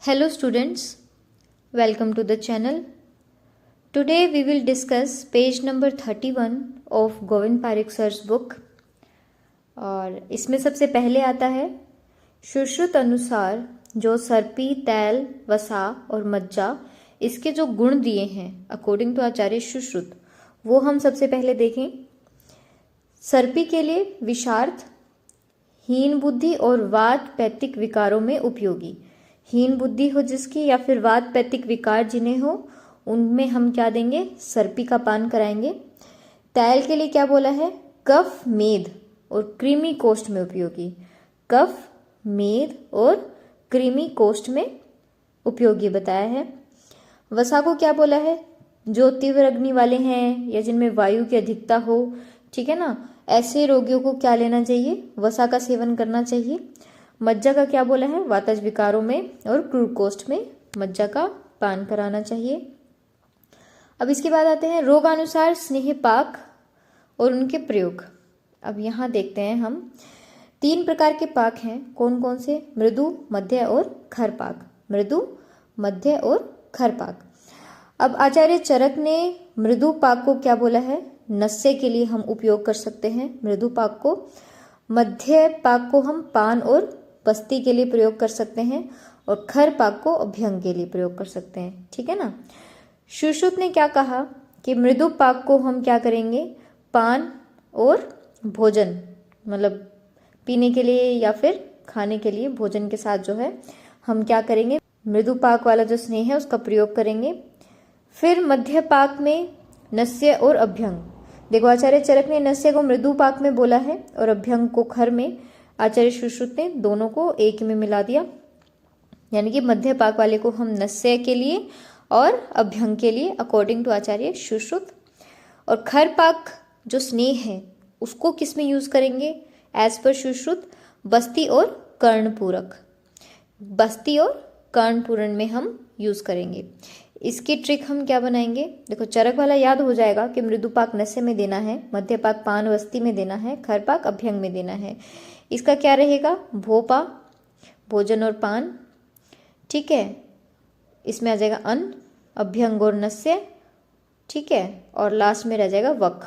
Hello students, welcome to the channel. Today we will discuss page number 31 of Govind Parekh sir's book. और इसमें सबसे पहले आता है सुश्रुत अनुसार जो सर्पी, तैल, वसा और मज्जा इसके जो गुण दिए हैं अकॉर्डिंग टू आचार्य सुश्रुत, वो हम सबसे पहले देखें। सर्पी के लिए विषार्थ, हीन बुद्धि और वात पैतिक विकारों में उपयोगी। हीन बुद्धि हो जिसकी या फिर वात पैतिक विकार जिन्हें हो उनमें हम क्या देंगे, सर्पी का पान कराएंगे। तैल के लिए क्या बोला है, कफ, मेद और कृमि कोष्ठ में उपयोगी। कफ, मेद और कृमि कोष्ठ में उपयोगी बताया है। वसा को क्या बोला है, जो तीव्र अग्नि वाले हैं या जिनमें वायु की अधिकता हो, ठीक है ना, ऐसे रोगियों को क्या लेना चाहिए, वसा का सेवन करना चाहिए। मज्जा का क्या बोला है, वातज विकारों में और क्रूर कोष्ठ में मज्जा का पान कराना चाहिए। अब इसके बाद आते हैं रोगानुसार स्नेह पाक और उनके प्रयोग। अब यहाँ देखते हैं हम 3 प्रकार के पाक हैं, कौन कौन से, मृदु, मध्य और खर पाक। मृदु, मध्य और खर पाक। अब आचार्य चरक ने मृदु पाक को क्या बोला है, नस्य के लिए हम उपयोग कर सकते हैं मृदु पाक को। मध्य पाक को हम पान और बस्ती के लिए प्रयोग कर सकते हैं और खर पाक को अभ्यंग के लिए प्रयोग कर सकते हैं, ठीक है ना। सुश्रुत ने क्या कहा कि मृदु पाक को हम क्या करेंगे, पान और भोजन, मतलब पीने के लिए या फिर खाने के लिए भोजन के साथ जो है हम क्या करेंगे, मृदु पाक वाला जो स्नेह है उसका प्रयोग करेंगे। फिर मध्य पाक में नस्य और अभ्यंग। देखो आचार्य चरक ने नस्य को मृदु पाक में बोला है और अभ्यंग को खर में। आचार्य सुश्रुत ने दोनों को एक में मिला दिया, यानी कि मध्य पाक वाले को हम नस्य के लिए और अभ्यंग के लिए अकॉर्डिंग टू आचार्य सुश्रुत। और खर पाक जो स्नेह है उसको किस में यूज करेंगे, एज पर सुश्रुत, बस्ती और कर्णपूरक। बस्ती और कर्णपूरण में हम यूज करेंगे। इसकी ट्रिक हम क्या बनाएंगे, देखो चरक वाला याद हो जाएगा कि मृदु पाक नस्य में देना है, मध्य पाक पान बस्ती में देना है, खर पाक अभ्यंग में देना है। इसका क्या रहेगा, भोपा, भोजन और पान, ठीक है, इसमें आ जाएगा अन्न, अभ्यंग और नस्य, ठीक है, और लास्ट में रह जाएगा वक,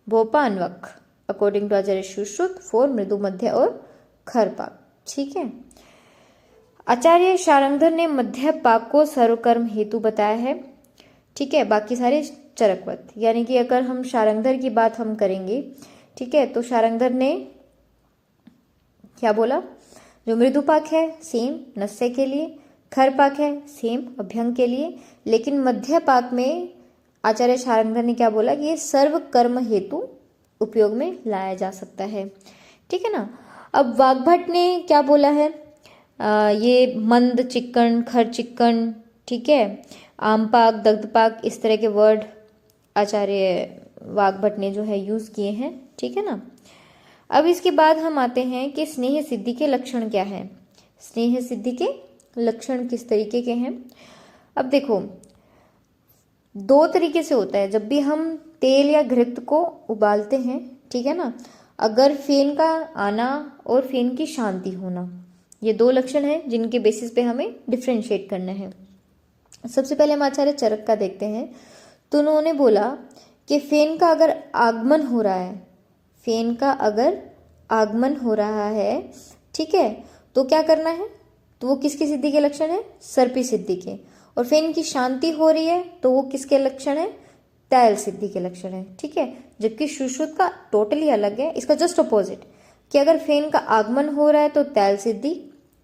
भोपा अनवक according to Acharya Sushruta for मृदु, मध्य और खर पाक, ठीक है। आचार्य शारंगधर ने मध्य पाक को सर्वकर्म हेतु बताया है, ठीक है, बाकी सारे चरकवत। यानी कि अगर हम शारंगधर की बात हम करेंगे, ठीक है, तो शारंगधर ने क्या बोला, जो मृदु पाक है सेम नस्य के लिए, खर पाक है सेम अभ्यंग के लिए, लेकिन मध्य पाक में आचार्य शारंगधर ने क्या बोला कि ये सर्व कर्म हेतु उपयोग में लाया जा सकता है, ठीक है ना। अब वाग्भट ने क्या बोला है, ये मंद चिक्कन, खर चिक्कन, ठीक है, आम पाक, दग्ध पाक, इस तरह के वर्ड आचार्य वाग्भट ने जो है यूज किए हैं, ठीक है ना। अब इसके बाद हम आते हैं कि स्नेह सिद्धि के लक्षण क्या है। स्नेह सिद्धि के लक्षण किस तरीके के हैं। अब देखो 2 तरीके से होता है जब भी हम तेल या घृत को उबालते हैं, ठीक है ना। अगर फेन का आना और फेन की शांति होना, ये 2 लक्षण हैं जिनके बेसिस पे हमें डिफ्रेंशिएट करना है। सबसे पहले हम आचार्य चरक का देखते हैं। तो उन्होंने बोला कि फेन का अगर आगमन हो रहा है, फेन का अगर आगमन हो रहा है, ठीक है, तो क्या करना है, तो वो किसकी सिद्धि के लक्षण है, सर्पी सिद्धि के। और फेन की शांति हो रही है तो वो किसके लक्षण है, तैल सिद्धि के लक्षण है, ठीक है। जबकि सुश्रुत का टोटली अलग है, इसका जस्ट अपोजिट, कि अगर फेन का आगमन हो रहा है तो तैल सिद्धि,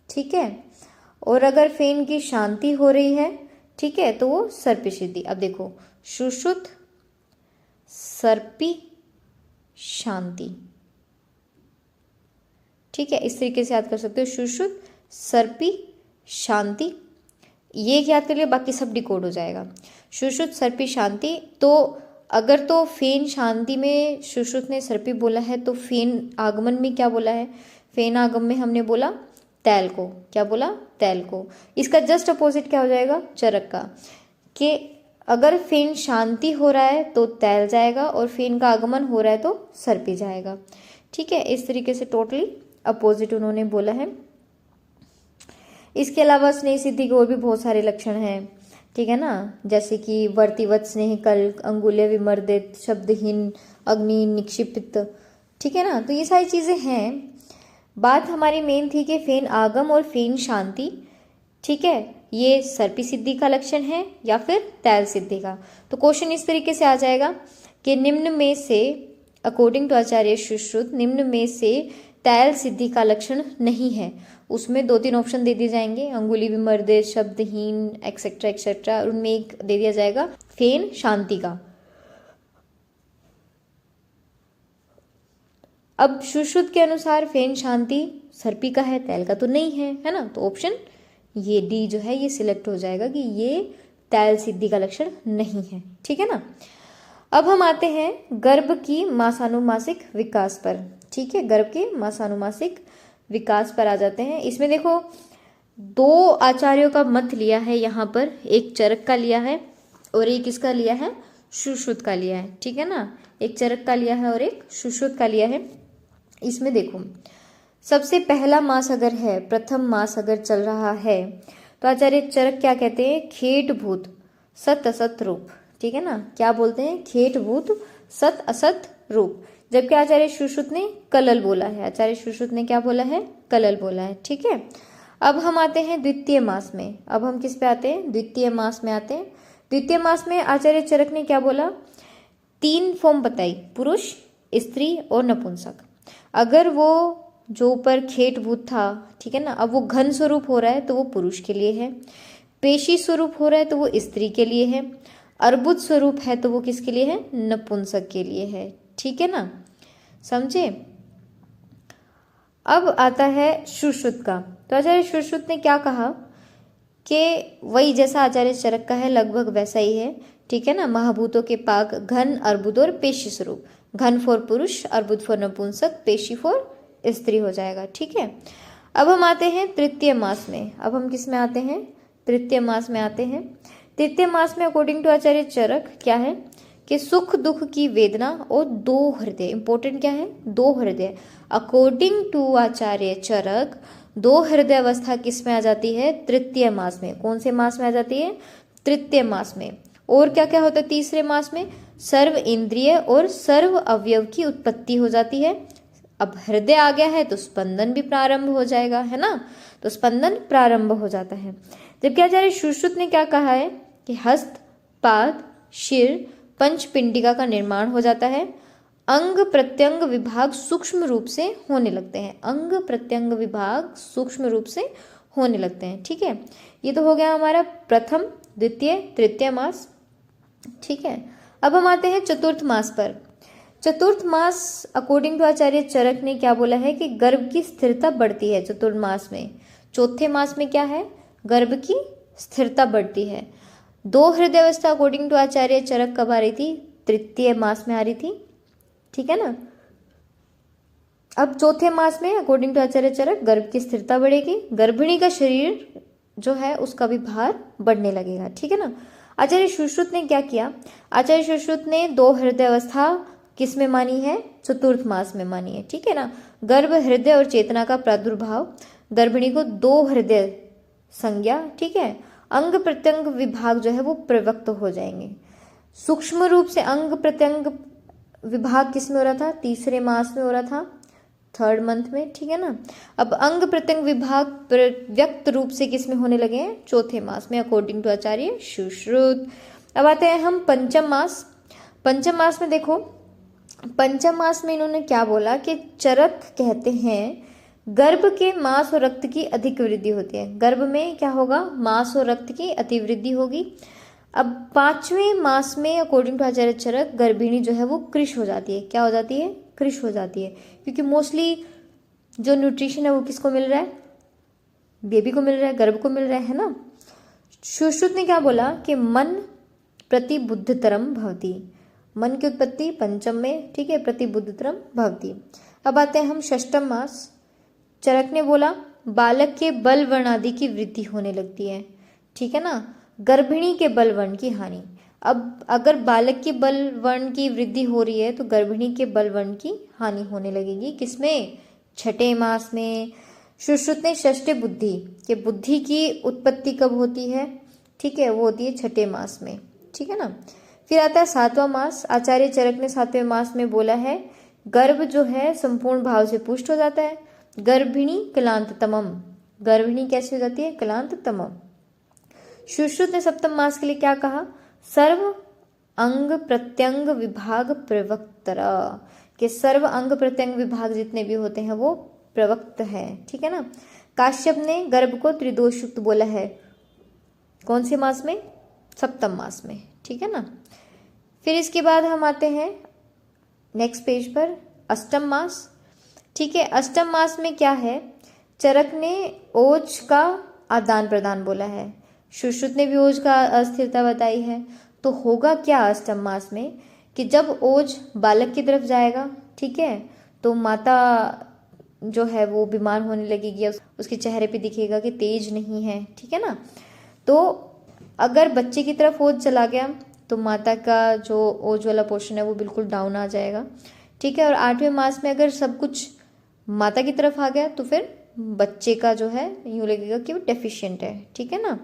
ठीक है, और अगर फेन की शांति हो रही है, ठीक है, तो वो सर्पी सिद्धि। अब देखो सुश्रुत, सर्पी, शांति, ठीक है, इस तरीके से याद कर सकते हो, सुश्रुत, सर्पी, शांति, ये याद कर लिया, बाकी सब डिकोड हो जाएगा। सुश्रुत, सर्पी, शांति। तो अगर तो फेन शांति में सुश्रुत ने सर्पी बोला है, तो फेन आगमन में क्या बोला है, फेन आगमन में हमने बोला तैल को, क्या बोला, तैल को। इसका जस्ट अपोजिट क्या हो जाएगा, चरक का, कि अगर फेन शांति हो रहा है तो तैल जाएगा और फेन का आगमन हो रहा है तो सर्पी जाएगा, ठीक है। इस तरीके से टोटली अपोजिट उन्होंने बोला है। इसके अलावा स्नेह सिद्धि के और भी बहुत सारे लक्षण हैं, ठीक है ना, जैसे कि वर्तिवत स्नेह कल्क, अंगुल्य विमर्दित, शब्दहीन अग्नि निक्षिप्त, ठीक है ना। तो ये सारी चीज़ें हैं। बात हमारी मेन थी कि फेन आगम और फेन शांति, ठीक है, ये सर्पी सिद्धि का लक्षण है या फिर तैल सिद्धि का। तो क्वेश्चन इस तरीके से आ जाएगा कि निम्न में से अकॉर्डिंग टू आचार्य सुश्रुत निम्न में से तैल सिद्धि का लक्षण नहीं है। उसमें 2-3 ऑप्शन दे दिए जाएंगे, अंगुली विमर्दित, शब्दहीन, एक्सेट्रा एक्सेट्रा, और उनमें एक दे दिया जाएगा फेन शांति का। अब सुश्रुत के अनुसार फेन शांति सर्पी का है, तैल का तो नहीं है ना। तो ऑप्शन ये डी जो है ये सिलेक्ट हो जाएगा कि ये तैल सिद्धि का लक्षण नहीं है, ठीक है ना। अब हम आते हैं गर्भ की मासानुमासिक विकास पर, ठीक है, गर्भ के मासानुमासिक विकास पर आ जाते हैं। इसमें देखो 2 आचार्यों का मत लिया है यहाँ पर, एक चरक का लिया है और एक इसका लिया है सुश्रुत का लिया है, ठीक है ना। एक चरक का लिया है और एक सुश्रुत का लिया है। इसमें देखो सबसे पहला मास अगर है, प्रथम मास अगर चल रहा है, तो आचार्य चरक क्या कहते हैं, खेट भूत सत असत रूप, ठीक है ना। क्या बोलते हैं, खेट भूत सत असत रूप। जबकि आचार्य सुश्रुत ने कलल बोला है, आचार्य सुश्रुत ने क्या बोला है, कलल बोला है, ठीक है। अब हम आते हैं द्वितीय मास में। अब हम किस पे आते हैं, द्वितीय मास में आते हैं। द्वितीय मास में आचार्य चरक ने क्या बोला, 3 फॉर्म बताई, पुरुष, स्त्री और नपुंसक। अगर वो जो ऊपर खेट भूत था, ठीक है ना, अब वो घन स्वरूप हो रहा है तो वो पुरुष के लिए है, पेशी स्वरूप हो रहा है तो वो स्त्री के लिए है, अर्बुद स्वरूप है तो वो किसके लिए है, नपुंसक के लिए है, ठीक है ना, समझे। अब आता है सुश्रुत का। तो आचार्य सुश्रुत ने क्या कहा कि वही जैसा आचार्य चरक का है लगभग वैसा ही है, ठीक है ना। महाभूतों के पाक घन, अर्बुद और पेशी स्वरूप, घन फॉर पुरुष, अर्बुद फॉर नपुंसक, पेशी फॉर स्त्री हो जाएगा, ठीक है। अब हम आते हैं तृतीय मास में। अब हम किस में आते हैं, तृतीय मास में आते हैं। तृतीय मास में अकॉर्डिंग टू आचार्य चरक क्या है कि सुख दुख की वेदना और 2 हृदय, इंपॉर्टेंट क्या है, 2 हृदय। अकॉर्डिंग टू आचार्य चरक 2 हृदय अवस्था किस में आ जाती है, तृतीय मास में। कौन से मास में आ जाती है, तृतीय मास में। और क्या क्या होता है तीसरे मास में, सर्व इंद्रिय और सर्व अवयव की उत्पत्ति हो जाती है। अब हृदय आ गया है तो स्पंदन भी प्रारंभ हो जाएगा, है ना, तो स्पंदन प्रारंभ हो जाता है। जबकि आचार्य सुश्रुत ने क्या कहा है कि हस्त, पाद, शिर, पंचपिंडिका का निर्माण हो जाता है, अंग प्रत्यंग विभाग सूक्ष्म रूप से होने लगते हैं, अंग प्रत्यंग विभाग सूक्ष्म रूप से होने लगते हैं, ठीक है। ये तो हो गया हमारा प्रथम, द्वितीय, तृतीय मास, ठीक है। अब हम आते हैं चतुर्थ मास पर। चतुर्थ मास अकॉर्डिंग टू आचार्य चरक ने क्या बोला है कि गर्भ की स्थिरता बढ़ती है चतुर्थ मास में। चौथे मास में क्या है, गर्भ की स्थिरता बढ़ती है। 2 हृदय अवस्था अकॉर्डिंग टू आचार्य चरक कब आ रही थी, तृतीय मास में आ रही थी, ठीक है ना। अब चौथे मास में अकॉर्डिंग टू आचार्य चरक गर्भ की स्थिरता बढ़ेगी, गर्भिणी का शरीर जो है उसका भी भार बढ़ने लगेगा, ठीक है ना। आचार्य सुश्रुत ने क्या किया, आचार्य सुश्रुत ने 2 हृदय अवस्था किस में मानी है, चतुर्थ मास में मानी है, ठीक है ना। गर्भ, हृदय और चेतना का प्रादुर्भाव, गर्भिणी को 2 हृदय संज्ञा, ठीक है। अंग प्रत्यंग विभाग जो है वो प्रवक्त हो जाएंगे। सूक्ष्म रूप से अंग प्रत्यंग विभाग किस में हो रहा था, तीसरे मास में हो रहा था, 3rd मंथ में, ठीक है ना। अब अंग प्रत्यंग विभाग व्यक्त रूप से किस में होने लगे हैं, चौथे मास में अकॉर्डिंग टू आचार्य सुश्रुत। अब आते हैं हम पंचम मास। पंचम मास में देखो, पंचम मास में इन्होंने क्या बोला कि चरक कहते हैं गर्भ के मांस और रक्त की अधिक वृद्धि होती है। गर्भ में क्या होगा, मांस और रक्त की अतिवृद्धि होगी। अब 5वें मास में अकॉर्डिंग टू आचार्य चरक गर्भिणी जो है वो कृश हो जाती है। क्या हो जाती है, कृश हो जाती है, क्योंकि मोस्टली जो न्यूट्रिशन है वो किसको मिल रहा है, बेबी को मिल रहा है, गर्भ को मिल रहा है ना। सुश्रुत ने क्या बोला कि मन प्रतिबुद्धतरम भवति, मन की उत्पत्ति पंचम में, ठीक है, प्रतिबुद्धतरम भवति। अब आते हैं हम षष्ठम मास। चरक ने बोला बालक के बल वर्ण आदि की वृद्धि होने लगती है, ठीक है ना, गर्भिणी के बल वर्ण की हानि। अब अगर बालक के बल वर्ण की वृद्धि हो रही है तो गर्भिणी के बल वर्ण की हानि होने लगेगी, किसमें, छठे मास में, सुश्रुत ने षष्ठे बुद्धि कि बुद्धि की उत्पत्ति कब होती है, ठीक है, वो होती है छठे मास में, ठीक है ना। फिर आता है सातवां मास। आचार्य चरक ने सातवें मास में बोला है गर्भ जो है संपूर्ण भाव से पुष्ट हो जाता है। गर्भिणी कलांततमम, गर्भिणी कैसे हो जाती है, कलांततमम। सुश्रुत ने सप्तम मास के लिए क्या कहा, सर्व अंग प्रत्यंग विभाग प्रवक्तरा, कि सर्व अंग प्रत्यंग विभाग जितने भी होते हैं वो प्रवक्त है, ठीक है ना। काश्यप ने गर्भ को त्रिदोष युक्त बोला है, कौन से मास में, सप्तम मास में, ठीक है ना। फिर इसके बाद हम आते हैं नेक्स्ट पेज पर, अष्टम मास, ठीक है। अष्टम मास में क्या है, चरक ने ओज का आदान प्रदान बोला है, सुश्रुत ने भी ओज का अस्थिरता बताई है। तो होगा क्या अष्टम मास में कि जब ओज बालक की तरफ जाएगा, ठीक है, तो माता जो है वो बीमार होने लगेगी, उसके चेहरे पे दिखेगा कि तेज नहीं है, ठीक है ना। तो अगर बच्चे की तरफ ओज चला गया तो माता का जो ओज वाला पोर्शन है वो बिल्कुल डाउन आ जाएगा, ठीक है। और आठवें मास में अगर सब कुछ माता की तरफ आ गया तो फिर बच्चे का जो है यूँ लगेगा कि वो डेफिशिएंट है, ठीक है ना।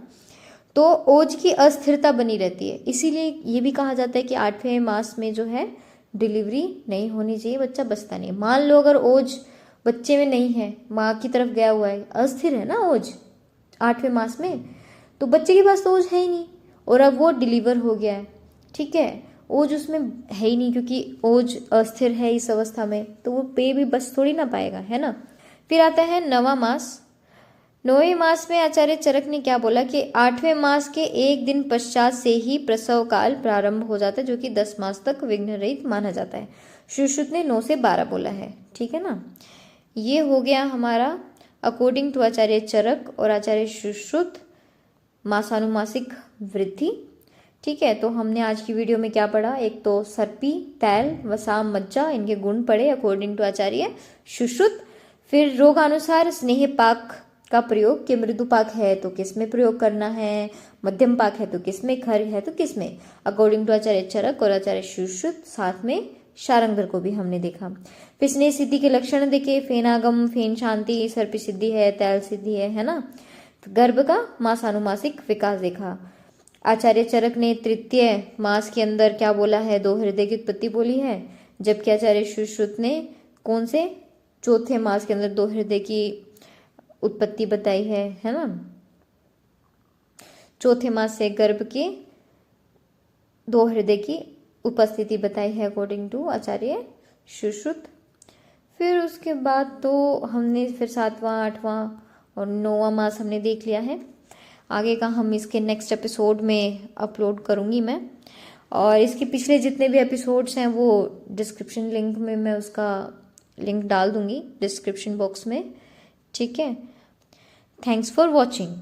तो ओज की अस्थिरता बनी रहती है, इसीलिए ये भी कहा जाता है कि आठवें मास में जो है डिलीवरी नहीं होनी चाहिए, बच्चा बचता नहीं। मान लो अगर ओज बच्चे में नहीं है, माँ की तरफ गया हुआ है, अस्थिर है ना ओज आठवें मास में, तो बच्चे के पास तो ओज है ही नहीं और अब वो डिलीवर हो गया है, ठीक है, ओज उसमें है ही नहीं क्योंकि ओज अस्थिर है इस अवस्था में, तो वो पे भी बस थोड़ी ना पाएगा, है ना। फिर आता है नवा मास। नौवें मास में आचार्य चरक ने क्या बोला कि आठवें मास के एक दिन पश्चात से ही प्रसव काल प्रारंभ हो जाता है, जो कि 10 मास तक विघ्न रहित माना जाता है। सुश्रुत ने 9 से 12 बोला है, ठीक है ना। ये हो गया हमारा अकॉर्डिंग टू आचार्य चरक और आचार्य सुश्रुत मासानुमासिक वृद्धि, ठीक है। तो हमने आज की वीडियो में क्या पढ़ा, एक तो सर्पी, तैल, वसाम, मज्जा, इनके गुण पढ़े अकॉर्डिंग टू आचार्य सुश्रुत। फिर रोगानुसार स्नेह पाक का प्रयोग, कि मृदु पाक है तो किस में प्रयोग करना है, मध्यम पाक है तो किस में, खर है तो किस में, अकॉर्डिंग टू आचार्य चरक और आचार्य सुश्रुत। साथ में शारंगधर को भी हमने देखा। फिर स्नेह सिद्धि के लक्षण देखे, फेनागम, फेन शांति, सर्पी सिद्धि है, तैल सिद्धि है ना। तो गर्भ का मासानुमासिक विकास देखा। आचार्य चरक ने तृतीय मास के अंदर क्या बोला है, 2 हृदय की उत्पत्ति बोली है, जबकि आचार्य सुश्रुत ने कौन से, चौथे मास के अंदर 2 हृदय की उत्पत्ति बताई है ना। चौथे मास से गर्भ के 2 हृदय की उपस्थिति बताई है अकॉर्डिंग टू आचार्य सुश्रुत। फिर उसके बाद तो हमने फिर 7वां, 8वां और 9वां मास हमने देख लिया है। आगे का हम इसके नेक्स्ट एपिसोड में अपलोड करूँगी मैं, और इसके पिछले जितने भी एपिसोड्स हैं वो डिस्क्रिप्शन लिंक में मैं उसका लिंक डाल दूँगी डिस्क्रिप्शन बॉक्स में, ठीक है। Thanks for watching.